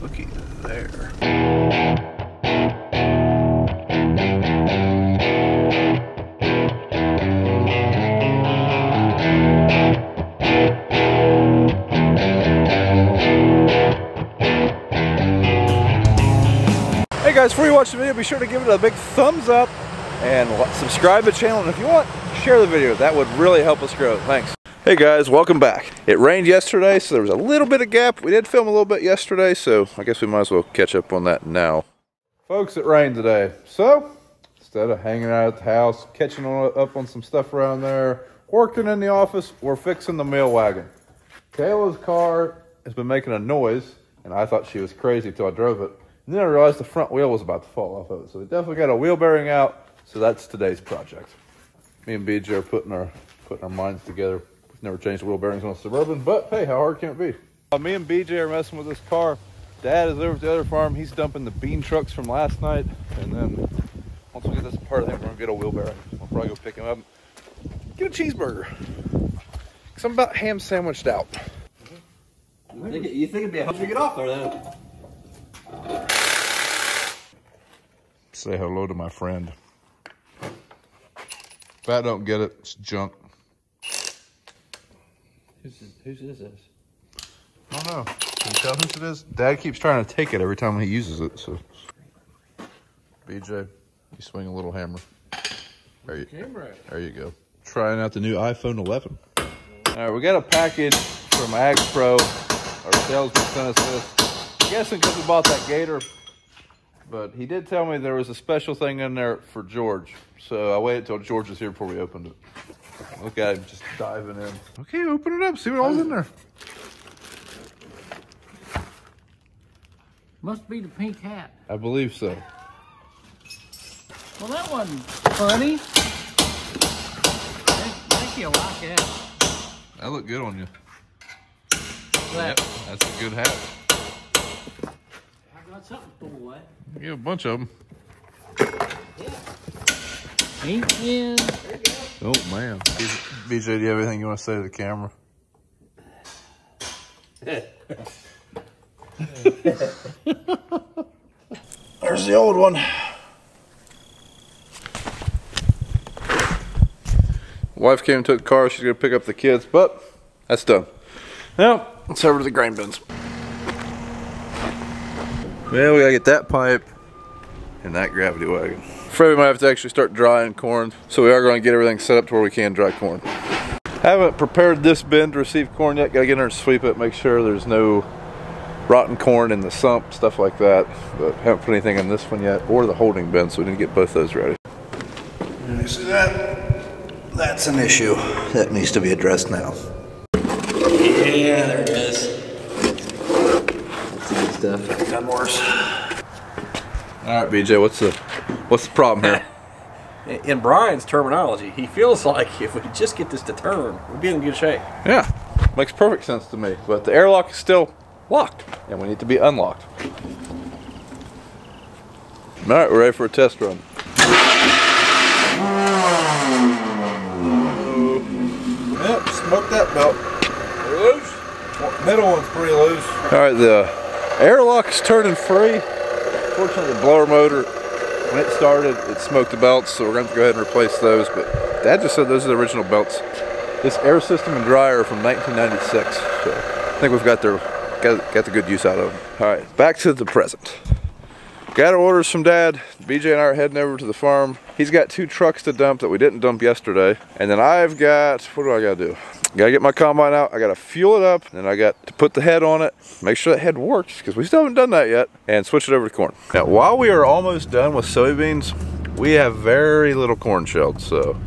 Looky there. Hey guys, before you watch the video, be sure to give it a big thumbs up and subscribe to the channel. And if you want, share the video. That would really help us grow. Thanks. Hey guys, welcome back. It rained yesterday, so there was a little bit of gap. We did film a little bit yesterday, so I guess we might as well catch up on that now. Folks, it rained today. So, instead of hanging out at the house, catching up on some stuff around there, working in the office, we're fixing the mail wagon. Kayla's car has been making a noise, and I thought she was crazy till I drove it. And then I realized the front wheel was about to fall off of it. So we definitely got a wheel bearing out, so that's today's project. Me and BJ are putting our minds together. Never changed wheel bearings on a Suburban, but hey, how hard can it be? Me and BJ are messing with this car. Dad is over at the other farm. He's dumping the bean trucks from last night. And then once we get this apart, I think we're gonna get a wheel bearing. We'll probably go pick him up, get a cheeseburger. Cause I'm about ham sandwiched out. You think it'd be a help to get off there then? Say hello to my friend. If I don't get it, it's junk. Whose is this? I don't know. Can you tell whose it is? Dad keeps trying to take it every time he uses it. So, BJ, you swing a little hammer. There you go. Trying out the new iPhone 11. All right, we got a package from Ag Pro. Our salesman sent us this. I'm guessing because we bought that Gator, but he did tell me there was a special thing in there for George. So I waited till George was here before we opened it. Look at him just diving in. Okay, open it up. See what all's in there. Must be the pink hat. I believe so. Well, that wasn't funny. Thank you, I like that. That looked good on you. That. Yep, that's a good hat. I got something to pull away. You have a bunch of them. Yeah. Ink in. There you go. Oh, man. BJ, do you have anything you want to say to the camera? There's the old one. Wife came and took the car. She's going to pick up the kids, but that's done. Now, let's over to the grain bins. Well, we got to get that pipe and that gravity wagon. Afraid we might have to actually start drying corn, so we are going to get everything set up to where we can dry corn. Haven't prepared this bin to receive corn yet. Got to get in there and sweep it, make sure there's no rotten corn in the sump, stuff like that. But haven't put anything in this one yet, or the holding bin, so we need to get both those ready. You see that? That's an issue that needs to be addressed now. Yeah, there it is. That's the good stuff. Done worse. All right, BJ, what's the problem here? In Brian's terminology, he feels like if we could just get this to turn, we'd be in good shape. Yeah, makes perfect sense to me. But the airlock is still locked, and we need to be unlocked. All right, we're ready for a test run. Yep, smoke that belt. Loose. Middle one's pretty loose. All right, the airlock is turning free. Fortunately, the blower motor, when it started, it smoked the belts, so we're going to have to go ahead and replace those. But Dad just said those are the original belts. This air system and dryer are from 1996, so I think we've got the good use out of them. All right, back to the present. Got our orders from Dad. BJ and I are heading over to the farm. He's got 2 trucks to dump that we didn't dump yesterday. And then I've got, what do I gotta do? Gotta get my combine out, I gotta fuel it up, and I got to put the head on it, make sure that head works, because we still haven't done that yet, and switch it over to corn. Now, while we are almost done with soybeans, we have very little corn shelled, so,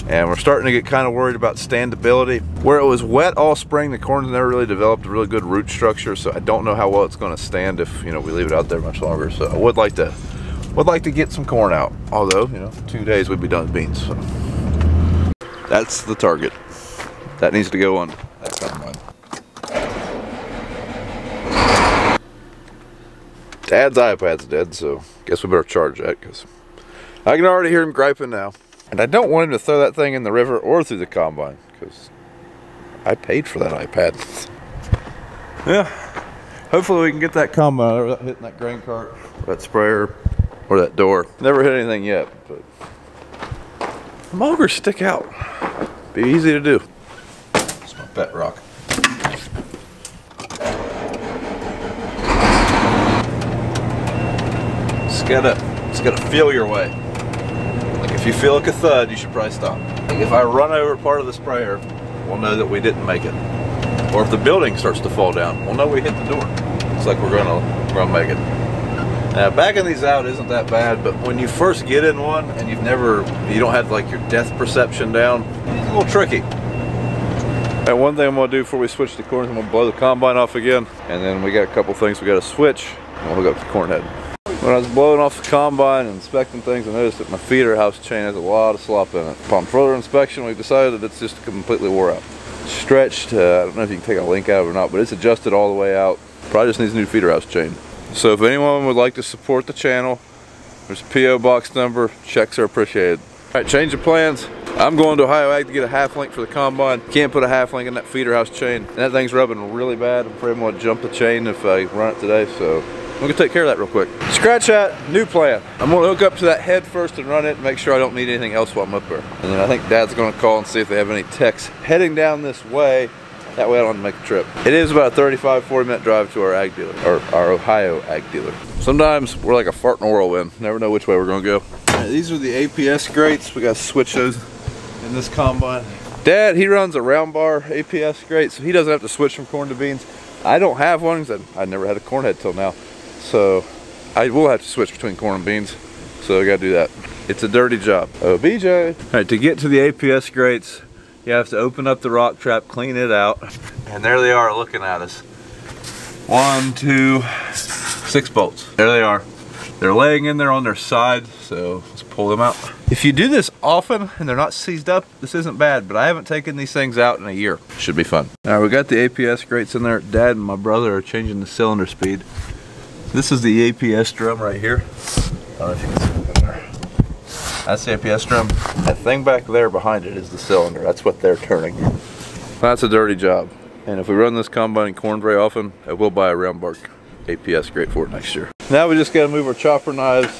and we're starting to get kind of worried about standability. Where it was wet all spring, the corn's never really developed a really good root structure, so I don't know how well it's gonna stand if, you know, we leave it out there much longer. So I would like to get some corn out, although, you know, 2 days we'd be done with beans, so. That's the target. That needs to go on that combine. Dad's iPad's dead, so guess we better charge that, because I can already hear him griping now. And I don't want him to throw that thing in the river or through the combine, because I paid for that iPad. Yeah, Hopefully we can get that combine without hitting that grain cart, or that sprayer, or that door. Never hit anything yet, but the augers stick out. Be easy to do. It's my pet rock. It's gotta feel your way. Like if you feel like a thud, you should probably stop. Like if I run over part of the sprayer, we'll know that we didn't make it. Or if the building starts to fall down, we'll know we hit the door. It's like we're gonna make it. Now backing these out isn't that bad, but when you first get in one and you don't have like your depth perception down, it's a little tricky. And one thing I'm gonna do before we switch to corn is I'm gonna blow the combine off again, and then we got a couple things we gotta switch, and we'll hook up the corn head. When I was blowing off the combine and inspecting things, I noticed that my feeder house chain has a lot of slop in it. Upon further inspection, we've decided that it's just completely wore out. It's stretched, I don't know if you can take a link out of it or not, but it's adjusted all the way out. Probably just needs a new feeder house chain. So if anyone would like to support the channel, there's a P.O. box number, checks are appreciated. All right, change of plans. I'm going to Ohio Ag to get a half link for the combine. Can't put a half link in that feeder house chain. And that thing's rubbing really bad. I'm afraid I'm gonna jump the chain if I run it today, so I'm gonna take care of that real quick. Scratch that, new plan. I'm gonna hook up to that head first and run it and make sure I don't need anything else while I'm up there. And then I think Dad's gonna call and see if they have any techs heading down this way. That way I don't have to make a trip. It is about a 35, 40 minute drive to our ag dealer, or our Ohio ag dealer. Sometimes we're like a fart in a whirlwind. Never know which way we're gonna go. All right, these are the APS grates. We gotta switch those in this combine. Dad, he runs a round bar APS grate, so he doesn't have to switch from corn to beans. I don't have one because I never had a corn head till now. So I will have to switch between corn and beans. So I gotta do that. It's a dirty job. Oh, BJ. All right, to get to the APS grates, you have to open up the rock trap, clean it out. And there they are looking at us. 1, 2, 6 bolts. There they are. They're laying in there on their side, so let's pull them out. If you do this often and they're not seized up, this isn't bad, but I haven't taken these things out in a year. Should be fun. All right, we got the APS grates in there. Dad and my brother are changing the cylinder speed. This is the APS drum right here. I don't know if you can see it in there. That's the APS drum. That thing back there behind it is the cylinder. That's what they're turning. That's a dirty job. And if we run this combine in corn very often, I will buy a round bar APS grate for it next year. Now we just gotta move our chopper knives,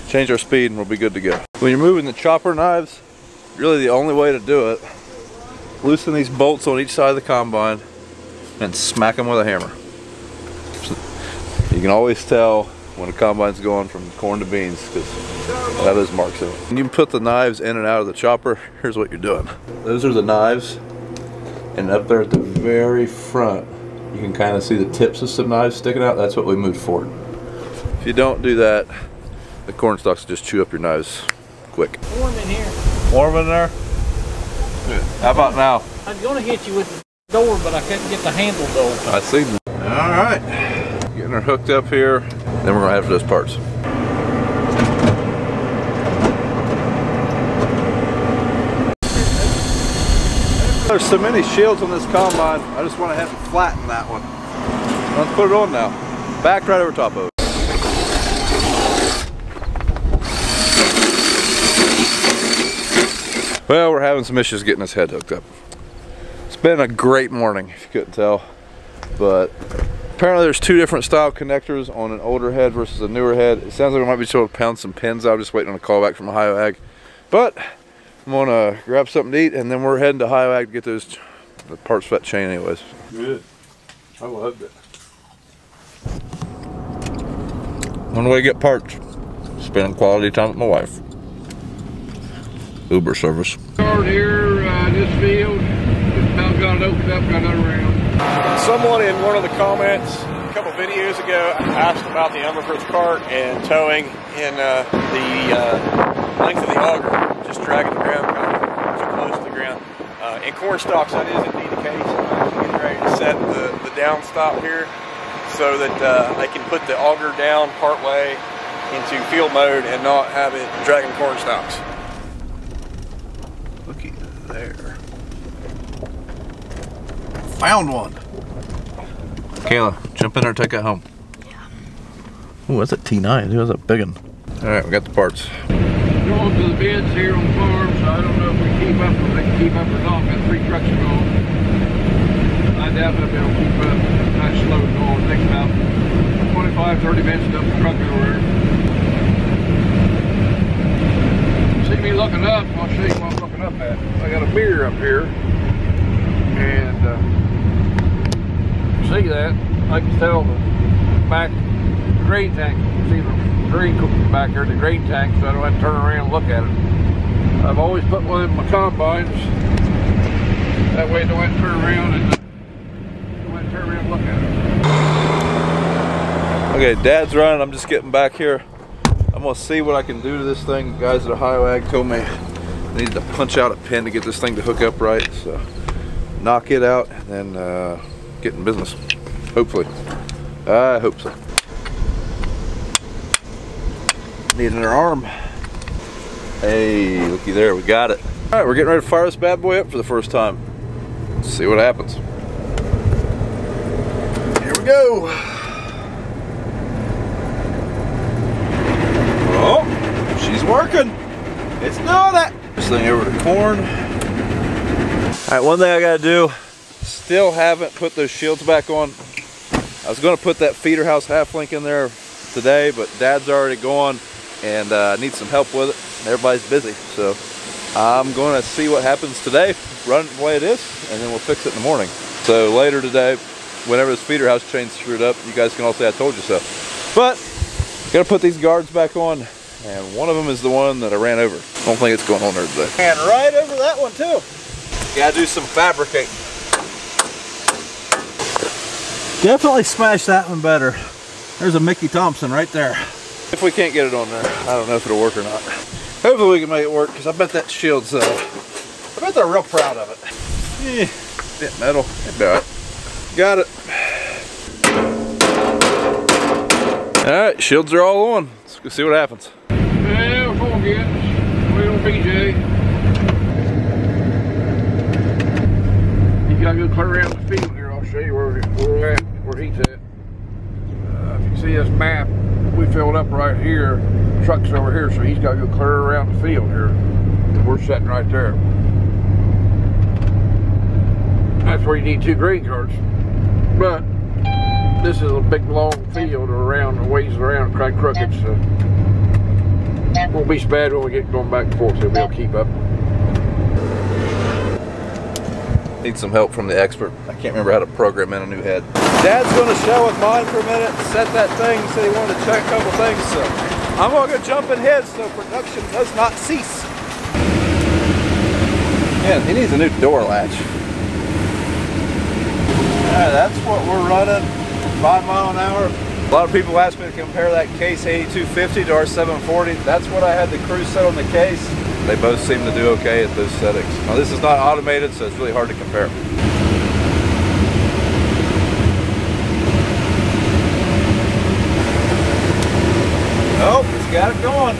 change our speed, and we'll be good to go. When you're moving the chopper knives, really the only way to do it, loosen these bolts on each side of the combine and smack them with a hammer. You can always tell when a combine's going from corn to beans because that is marks in it. When you put the knives in and out of the chopper, here's what you're doing. Those are the knives, and up there at the very front, you can kind of see the tips of some knives sticking out. That's what we moved forward. If you don't do that, the corn stalks just chew up your knives quick. Warm in here. Warm in there? Good. How about now? I was going to hit you with the door, but I couldn't get the handles open. I see. All right. Getting her hooked up here. Then we're going to head for those parts. There's so many shields on this combine, I just went ahead and flattened that one. Let's put it on now. Back right over top of it. Well, we're having some issues getting this head hooked up. It's been a great morning, if you couldn't tell. But apparently there's 2 different style connectors on an older head versus a newer head. It sounds like we might be able to pound some pins out. I'm just waiting on a call back from Ohio Ag. But I'm gonna grab something to eat and then we're heading to Ohio Ag to get the parts for that chain anyways. Good. I loved it. On the way to get parts. Spending quality time with my wife. Uber service. Start here, this field, just about got it opened up, got it around. Someone in one of the comments a couple videos ago asked about the Umberford cart and towing in the length of the auger, just dragging the ground kind of too close to the ground. In corn stalks, that is indeed the case. I'm getting ready to set the down stop here so that I can put the auger down partway into field mode and not have it dragging corn stalks. Looky there. Found one. Kayla, jump in there and take it home. Yeah. Oh, that's a T9. That's a big one. All right, we got the parts. Going to the beds here on the farm, so I don't know if we keep up or they can keep up or not. Got 3 trucks are going. I doubt they'll be able to keep up. Not slow going. It takes about Pretty messed up truck over there. See me looking up, I'll show you what I'm looking up at. I got a mirror up here, and see that? I can tell the back drain tank. See the drain back there, the drain tank, so I don't have to turn around and look at it. I've always put one in my combines. That way I don't have to turn around and look at it. Okay, Dad's running. I'm just getting back here. I'm gonna see what I can do to this thing. The guys at Ohio Ag told me I need to punch out a pin to get this thing to hook up right. So knock it out and then get in business. Hopefully. I hope so. Need another arm. Hey, looky there, we got it. All right, we're getting ready to fire this bad boy up for the first time. Let's see what happens. Here we go. Oh, she's working. It's doing it. This thing over to corn. All right, one thing I gotta do, still haven't put those shields back on. I was gonna put that feeder house half link in there today, but Dad's already gone and I need some help with it. Everybody's busy, so I'm gonna see what happens today, run it the way it is, and then we'll fix it in the morning. So later today, whenever this feeder house chain's screwed up, you guys can all say I told you so. But gotta put these guards back on, and one of them is the one that I ran over. I don't think it's going on there today. And right over that one too. Gotta do some fabricating. Definitely smash that one better. There's a Mickey Thompson right there. If we can't get it on there, I don't know if it'll work or not. Hopefully we can make it work, because I bet that shield's, I bet they're real proud of it. Yeah, bit metal, it'll be all right. Got it. All right, shields are all on. Let's go see what happens. Yeah, we're going good. Wait on BJ. You gotta go clear around the field here. I'll show you where we're at, where he's at. If you see this map, we filled up right here. Truck's over here, so he's got to go clear around the field here. We're sitting right there. That's where you need 2 grain carts. But this is a big long field around, ways around, kind of crooked, so won't be so bad when we get going back and forth, so we'll keep up. Need some help from the expert. I can't remember how to program in a new head. Dad's going to show with mine for a minute, set that thing, said he wanted to check a couple things, so I'm going to go jump in his so production does not cease. Yeah, he needs a new door latch. Alright, that's what we're running, 5 miles an hour. A lot of people ask me to compare that Case 8250 to our 740. That's what I had the crew set on the Case. They both seem to do okay at those settings. Now this is not automated, so it's really hard to compare. Oh, it's got it going.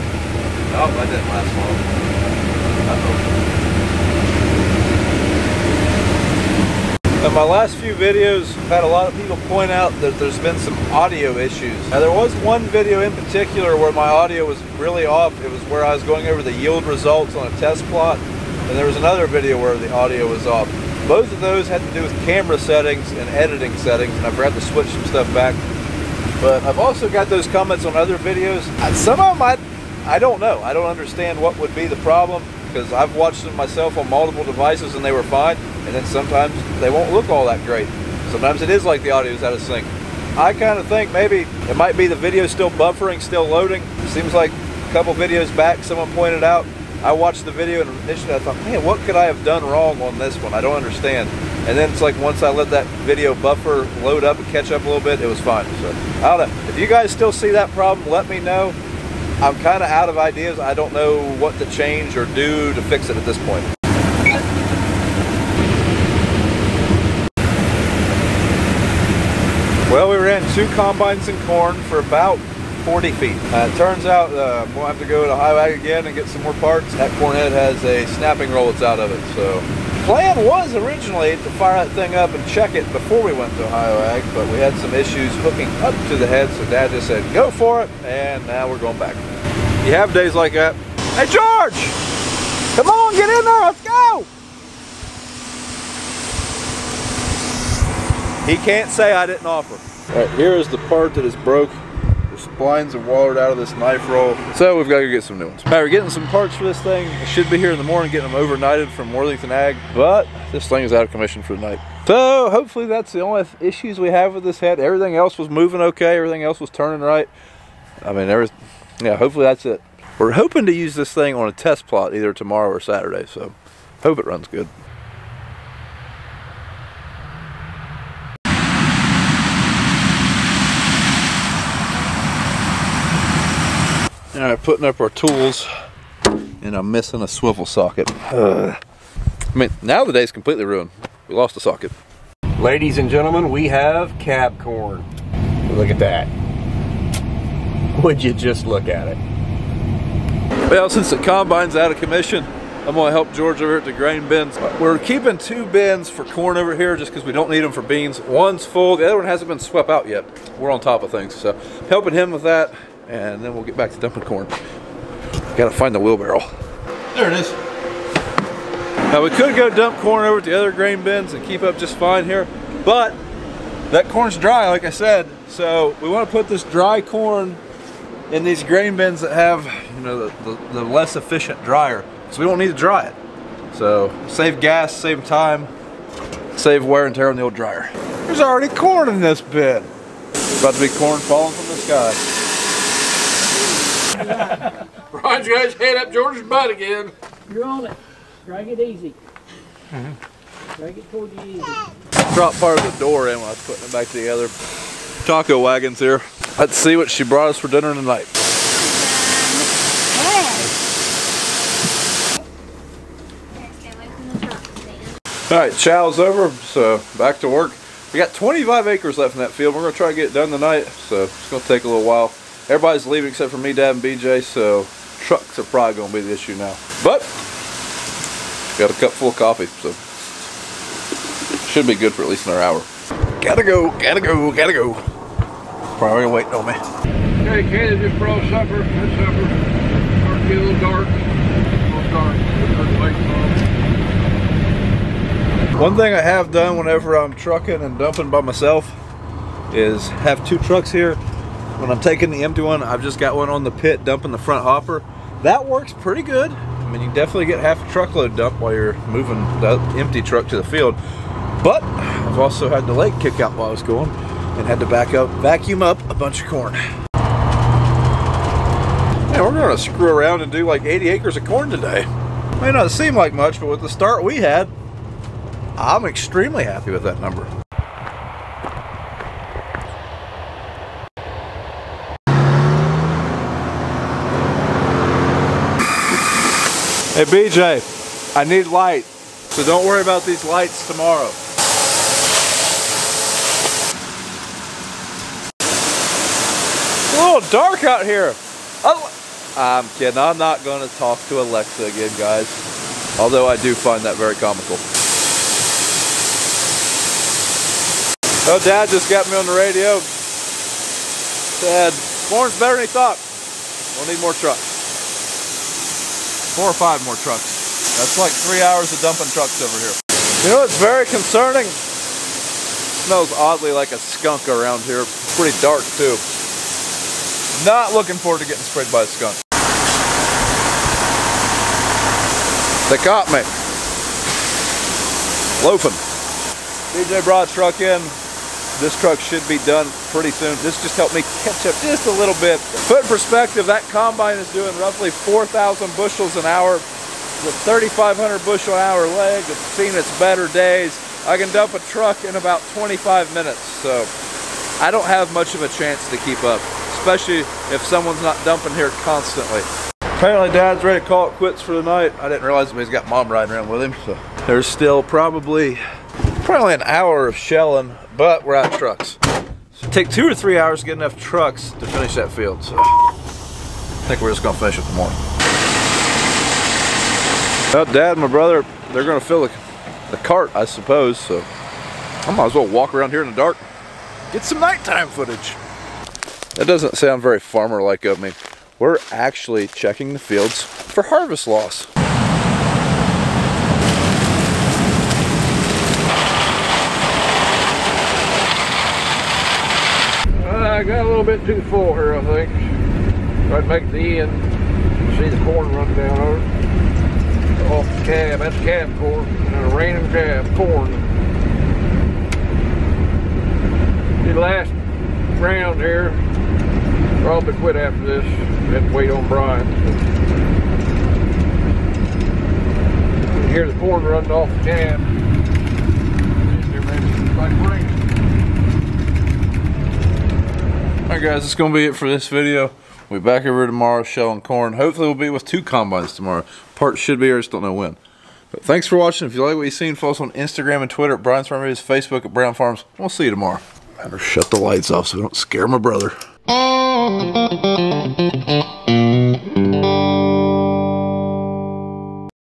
Oh, that didn't last long. In my last few videos, I've had a lot of people point out that there's been some audio issues. Now there was one video in particular where my audio was really off. It was where I was going over the yield results on a test plot. And there was another video where the audio was off. Both of those had to do with camera settings and editing settings, and I forgot to switch some stuff back. But I've also got those comments on other videos. Some of them I don't know. I don't understand what would be the problem, because I've watched them myself on multiple devices and they were fine. And then sometimes they won't look all that great. Sometimes it is like the audio's out of sync. I kind of think maybe it might be the video still buffering, still loading. Seems like a couple videos back someone pointed out, I watched the video and initially I thought, man, what could I have done wrong on this one? I don't understand. And then it's like once I let that video buffer load up and catch up a little bit, it was fine. So I don't know. If you guys still see that problem, let me know. I'm kind of out of ideas. I don't know what to change or do to fix it at this point. Well, we ran 2 combines in corn for about 40 feet. It turns out we'll have to go to Ohio Ag again and get some more parts. That corn head has a snapping roll that's out of it. So the plan was originally to fire that thing up and check it before we went to Ohio Ag, but we had some issues hooking up to the head, so Dad just said, go for it, and now we're going back. You have days like that. Hey, George! Come on, get in there, let's go! He can't say I didn't offer. All right, here is the part that is broke. The splines have wallered out of this knife roll, so we've got to go get some new ones. All right, we're getting some parts for this thing. I should be here in the morning getting them overnighted from Worthington Ag, but this thing is out of commission for the night. So hopefully that's the only issues we have with this head. Everything else was moving okay. Everything else was turning right. I mean, yeah, hopefully that's it. We're hoping to use this thing on a test plot either tomorrow or Saturday, so hope it runs good. All right, putting up our tools, and I'm missing a swivel socket. I mean, now the day's completely ruined. We lost a socket. Ladies and gentlemen, we have cab corn. Look at that. Would you just look at it? Well, since the combine's out of commission, I'm gonna help George over at the grain bins. We're keeping 2 bins for corn over here just because we don't need them for beans. One's full, the other one hasn't been swept out yet. We're on top of things, so helping him with that, and then we'll get back to dumping corn. Gotta find the wheelbarrow. There it is. Now we could go dump corn over at the other grain bins and keep up just fine here, but that corn's dry, like I said, so we want to put this dry corn in these grain bins that have, you know, the less efficient dryer, so we don't need to dry it. So save gas, save time, save wear and tear on the old dryer. There's already corn in this bin. About to be corn falling from the sky. Brian's got his head up George's butt again. You're on it. Drag it easy. Drag it toward you easy. Dropped part of the door in when I was putting it back together. Taco wagon's here. Let's see what she brought us for dinner tonight. All right, chow's over, so back to work. We got 25 acres left in that field. We're gonna try to get it done tonight, so it's gonna take a little while. Everybody's leaving except for me, Dad, and BJ, so trucks are probably gonna be the issue now. But got a cup full of coffee, so should be good for at least another hour. Gotta go, gotta go, gotta go. Probably waiting on me. Okay, Katie just brought supper. That's supper. Starting to get a little dark. One thing I have done whenever I'm trucking and dumping by myself is have 2 trucks here. When I'm taking the empty one, I've just got one on the pit dumping the front hopper. That works pretty good. I mean, you definitely get half a truckload dumped while you're moving the empty truck to the field. But I've also had the lake kick out while I was going and had to vacuum up a bunch of corn. Man, we're gonna screw around and do like 80 acres of corn today. May not seem like much, but with the start we had, I'm extremely happy with that number. Hey BJ, I need light, so don't worry about these lights tomorrow. It's a little dark out here. Oh, I'm kidding, I'm not gonna talk to Alexa again, guys. Although I do find that very comical. Oh, Dad just got me on the radio. Said, corn's better than he thought. We'll need more trucks. 4 or 5 more trucks. That's like 3 hours of dumping trucks over here. You know, it's very concerning. It smells oddly like a skunk around here. Pretty dark too. Not looking forward to getting sprayed by a skunk. They caught me. Loafing. BJ brought a truck in. This truck should be done pretty soon. This just helped me catch up just a little bit. Put in perspective, that combine is doing roughly 4,000 bushels an hour with 3,500 bushel an hour leg. It's seen its better days. I can dump a truck in about 25 minutes. So I don't have much of a chance to keep up, especially if someone's not dumping here constantly. Apparently Dad's ready to call it quits for the night. I didn't realize he's got Mom riding around with him. So there's still probably an hour of shelling, but we're out of trucks. So it'll take 2 or 3 hours to get enough trucks to finish that field. So I think we're just gonna finish it tomorrow. Well, Dad and my brother, they're gonna fill the cart, I suppose. So I might as well walk around here in the dark, get some nighttime footage. That doesn't sound very farmer-like of me. We're actually checking the fields for harvest loss. I got a little bit too full here, I think. Try to make the end. See the corn run down over. Off the cab, that's cab corn. And a random cab corn. The last round here, probably quit after this. Had to wait on Brian. You hear the corn running off the cab. Alright guys, that's going to be it for this video. We'll be back over tomorrow shelling corn. Hopefully we'll be with 2 combines tomorrow. Parts should be here, I just don't know when. But thanks for watching. If you like what you've seen, follow us on Instagram and Twitter at Brian's Farm Videos, Facebook at Brown Farms. We'll see you tomorrow. Better shut the lights off so we don't scare my brother.